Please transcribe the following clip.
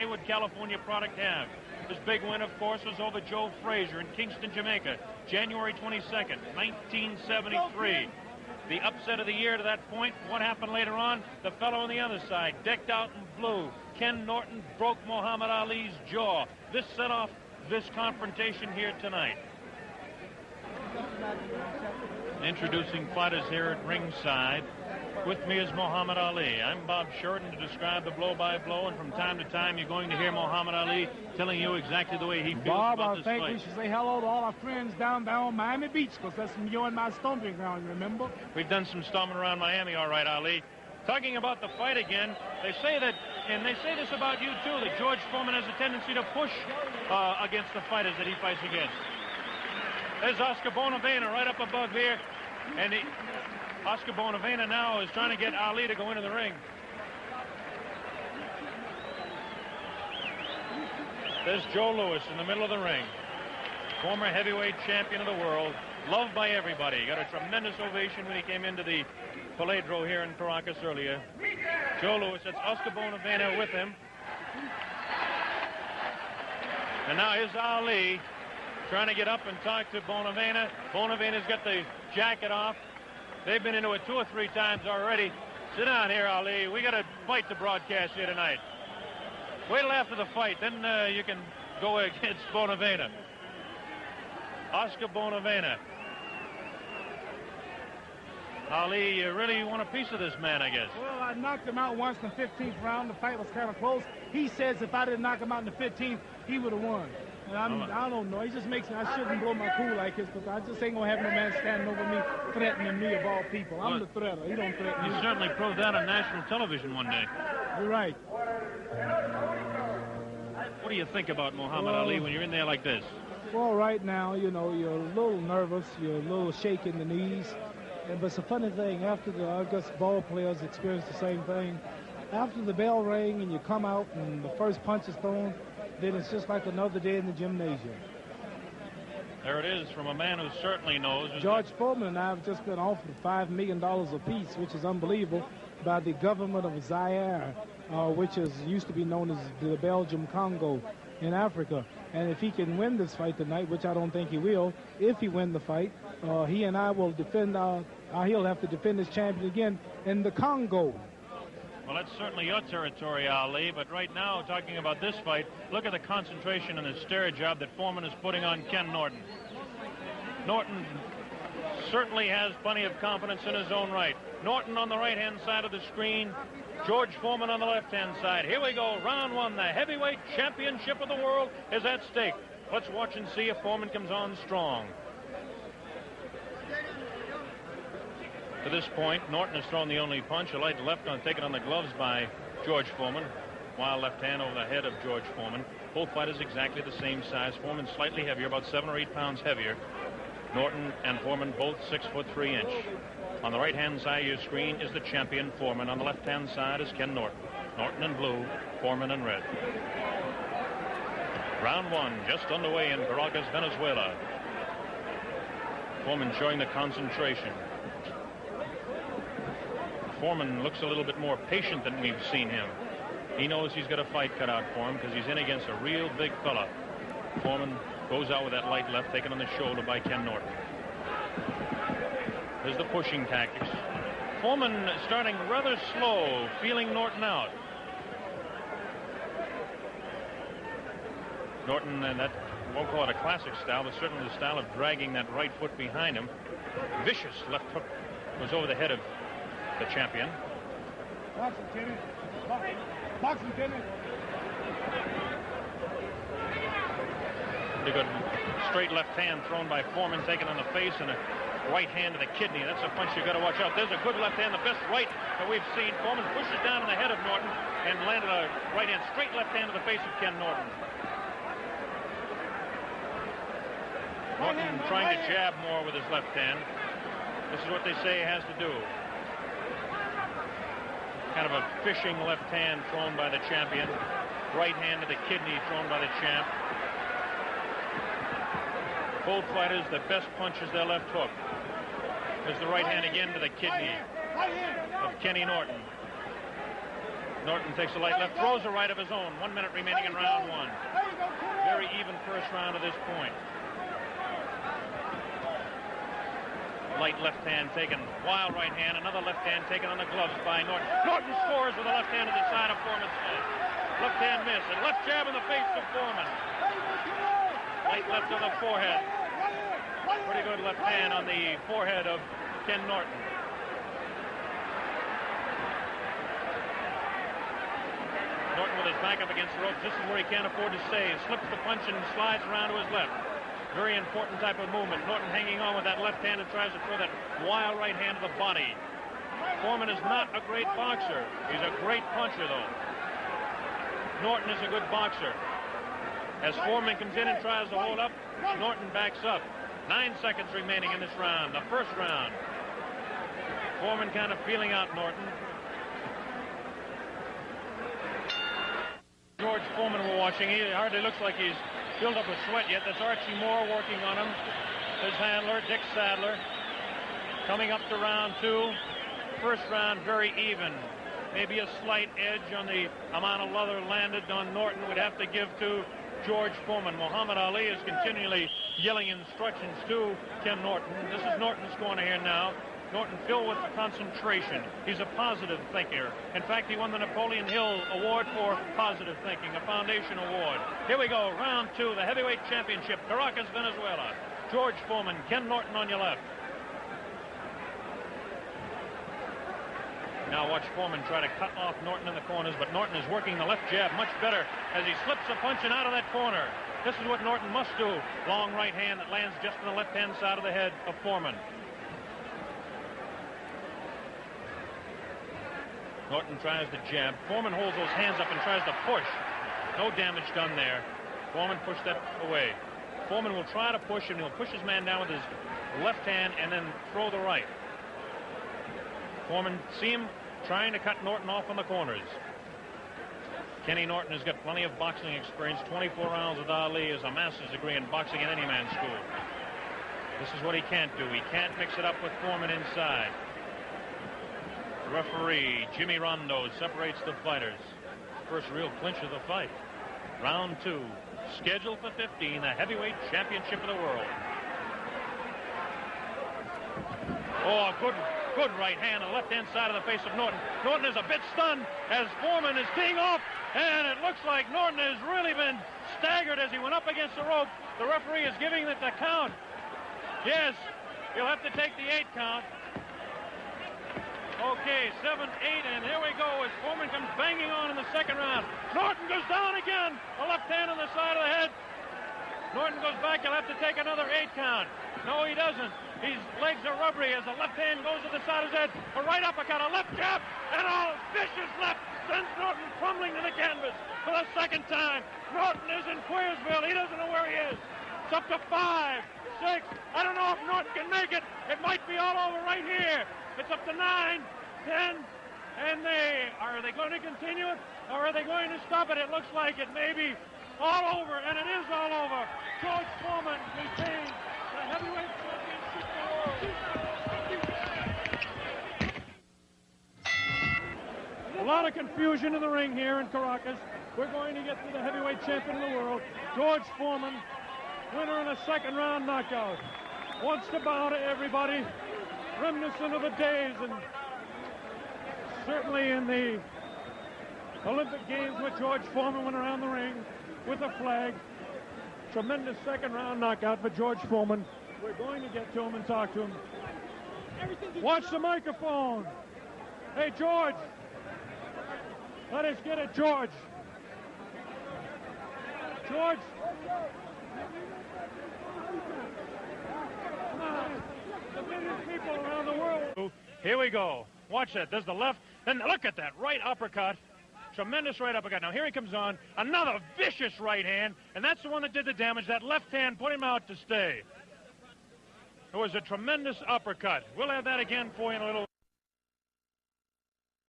would California product have? His big win, of course, was over Joe Frazier in Kingston, Jamaica, January 22nd, 1973. The upset of the year to that point. What happened later on? The fellow on the other side, decked out in blue, Ken Norton, broke Muhammad Ali's jaw. This set off this confrontation here tonight. Introducing fighters here at ringside. With me is Muhammad Ali. I'm Bob Sheridan to describe the blow-by-blow, and from time to time you're going to hear Muhammad Ali telling you exactly the way he feels about this fight. Bob, I think we should say hello to all our friends down there on Miami Beach, because that's you and my stomping ground, remember? We've done some stomping around Miami, all right, Ali. Talking about the fight again, they say that, and they say this about you too, that George Foreman has a tendency to push against the fighters that he fights against. There's Oscar Bonavena right up above here, and Oscar Bonavena now is trying to get Ali to go into the ring. There's Joe Louis in the middle of the ring. Former heavyweight champion of the world. Loved by everybody. Got a tremendous ovation when he came into the Paledro here in Caracas earlier. Joe Louis, that's Oscar Bonavena with him. And now here's Ali trying to get up and talk to Bonavena. Bonavena's got the jacket off. They've been into it 2 or 3 times already. Sit down here, Ali. We got to fight the broadcast here tonight. Wait till after the fight, then you can go against Bonavena. Oscar Bonavena. Ali, you really want a piece of this man, I guess. Well, I knocked him out once in the 15th round. The fight was kind of close. He says if I didn't knock him out in the 15th, he would have won. And I don't know. He just makes me, I shouldn't blow my cool like this, because I just ain't going to have no man standing over me, threatening me of all people. I'm the threater. He don't threaten me. You certainly proved that on national television one day. You're right. What do you think about Muhammad Ali when you're in there like this? Well, right now, you know, you're a little nervous. You're a little shaky in the knees. But it's a funny thing. After I guess ball players experience the same thing. After the bell rang and you come out and the first punch is thrown, then it's just like another day in the gymnasium. There it is from a man who certainly knows. George Foreman and I have just been offered $5 million apiece, which is unbelievable, by the government of Zaire, which used to be known as the Belgium Congo in Africa. And if he can win this fight tonight, which I don't think he will, if he win the fight, he and I will defend he'll have to defend his champion again in the Congo. Well, that's certainly your territory, Ali, but right now, talking about this fight, look at the concentration and the stare job that Foreman is putting on Ken Norton. Norton certainly has plenty of confidence in his own right. Norton on the right-hand side of the screen, George Foreman on the left-hand side. Here we go, round 1. The heavyweight championship of the world is at stake. Let's watch and see if Foreman comes on strong. To this point, Norton has thrown the only punch. A light left taken on the gloves by George Foreman. Wild left hand over the head of George Foreman. Both fighters exactly the same size. Foreman slightly heavier, about 7 or 8 pounds heavier. Norton and Foreman both 6'3" inch. On the right-hand side of your screen is the champion, Foreman. On the left-hand side is Ken Norton. Norton in blue, Foreman in red. Round 1 just underway in Caracas, Venezuela. Foreman showing the concentration. Foreman looks a little bit more patient than we've seen him. He knows he's got a fight cut out for him because he's in against a real big fella. Foreman goes out with that light left taken on the shoulder by Ken Norton. There's the pushing tactics. Foreman starting rather slow, feeling Norton out. Norton, and that won't call it a classic style, but certainly the style of dragging that right foot behind him. Vicious left hook goes over the head of the champion. Boxing, Kenny. Boxing, Kenny. Pretty good straight left hand thrown by Foreman, taken on the face, and a right hand to the kidney. That's a punch you got to watch out. There's a good left hand, the best right that we've seen. Foreman pushes down on the head of Norton and landed a right hand, straight left hand to the face of Ken Norton. Norton trying to jab more with his left hand. This is what they say he has to do. Kind of a fishing left hand thrown by the champion. Right hand to the kidney thrown by the champ. Both fighters, the best punch is their left hook. There's the right hand again to the kidney of Kenny Norton. Norton takes a light left, throws a right of his own. 1 minute remaining in round one. Very even first round to this point. Light left hand taken, wild right hand, another left hand taken on the gloves by Norton. Norton scores with a left hand to the side of Foreman's head. Left hand miss, and left jab in the face of Foreman. Light left on the forehead. Pretty good left hand on the forehead of Ken Norton. Norton with his back up against the ropes. This is where he can't afford to stay. Slips the punch and slides around to his left. Very important type of movement. Norton hanging on with that left hand and tries to throw that wild right hand to the body. Foreman is not a great boxer. He's a great puncher, though. Norton is a good boxer. As Foreman comes in and tries to hold up, Norton backs up. 9 seconds remaining in this round, the first round. Foreman kind of feeling out Norton. George Foreman we're watching. He hardly looks like he's built up a sweat yet. That's Archie Moore working on him. His handler, Dick Sadler. Coming up to round two. First round very even. Maybe a slight edge on the amount of leather landed on Norton would have to give to George Foreman. Muhammad Ali is continually yelling instructions to Ken Norton. This is Norton's corner here now. Norton filled with concentration. He's a positive thinker. In fact, he won the Napoleon Hill Award for positive thinking, a foundation award. Here we go, round two, the heavyweight championship, Caracas, Venezuela. George Foreman, Ken Norton on your left. Now watch Foreman try to cut off Norton in the corners, but Norton is working the left jab much better as he slips a punch and out of that corner. This is what Norton must do. Long right hand that lands just on the left-hand side of the head of Foreman. Norton tries to jab. Foreman holds those hands up and tries to push. No damage done there. Foreman pushed that away. Foreman will try to push him. He'll push his man down with his left hand and then throw the right. Foreman, see him trying to cut Norton off on the corners. Kenny Norton has got plenty of boxing experience. 24 rounds with Ali, has a master's degree in boxing at any man's school. This is what he can't do. He can't mix it up with Foreman inside. Referee Jimmy Rondo separates the fighters. First real clinch of the fight. Round two, scheduled for 15, the heavyweight championship of the world. Oh, good right hand on the left-hand side of the face of Norton. Norton is a bit stunned as Foreman is teeing off, and it looks like Norton has really been staggered as he went up against the rope. The referee is giving it the count. Yes, he'll have to take the 8 count. Okay, 7, 8, and here we go as Foreman comes banging on in the second round. Norton goes down again. A left hand on the side of the head. Norton goes back. He'll have to take another 8 count. No, he doesn't. His legs are rubbery as the left hand goes to the side of his head. A right uppercut, a left jab, and a vicious left sends Norton crumbling to the canvas for the second time. Norton is in Queersville. He doesn't know where he is. It's up to 5, 6. I don't know if Norton can make it. It might be all over right here. It's up to 9, 10, and are they going to continue it, or are they going to stop it? It looks like it may be all over, and it is all over. George Foreman retains the heavyweight championship of the world. A lot of confusion in the ring here in Caracas. We're going to get to the heavyweight champion of the world, George Foreman, winner in a second round knockout. Wants to bow to everybody. Reminiscent of the days, and certainly in the Olympic Games where George Foreman went around the ring with a flag. Tremendous second round knockout for George Foreman. We're going to get to him and talk to him. Watch the microphone. Hey, George. Let us get it, George. George. People around the world. Here we go. Watch that. There's the left. Then look at that right uppercut. Tremendous right uppercut. Now here he comes on. Another vicious right hand. And that's the one that did the damage. That left hand put him out to stay. It was a tremendous uppercut. We'll have that again for you in a little.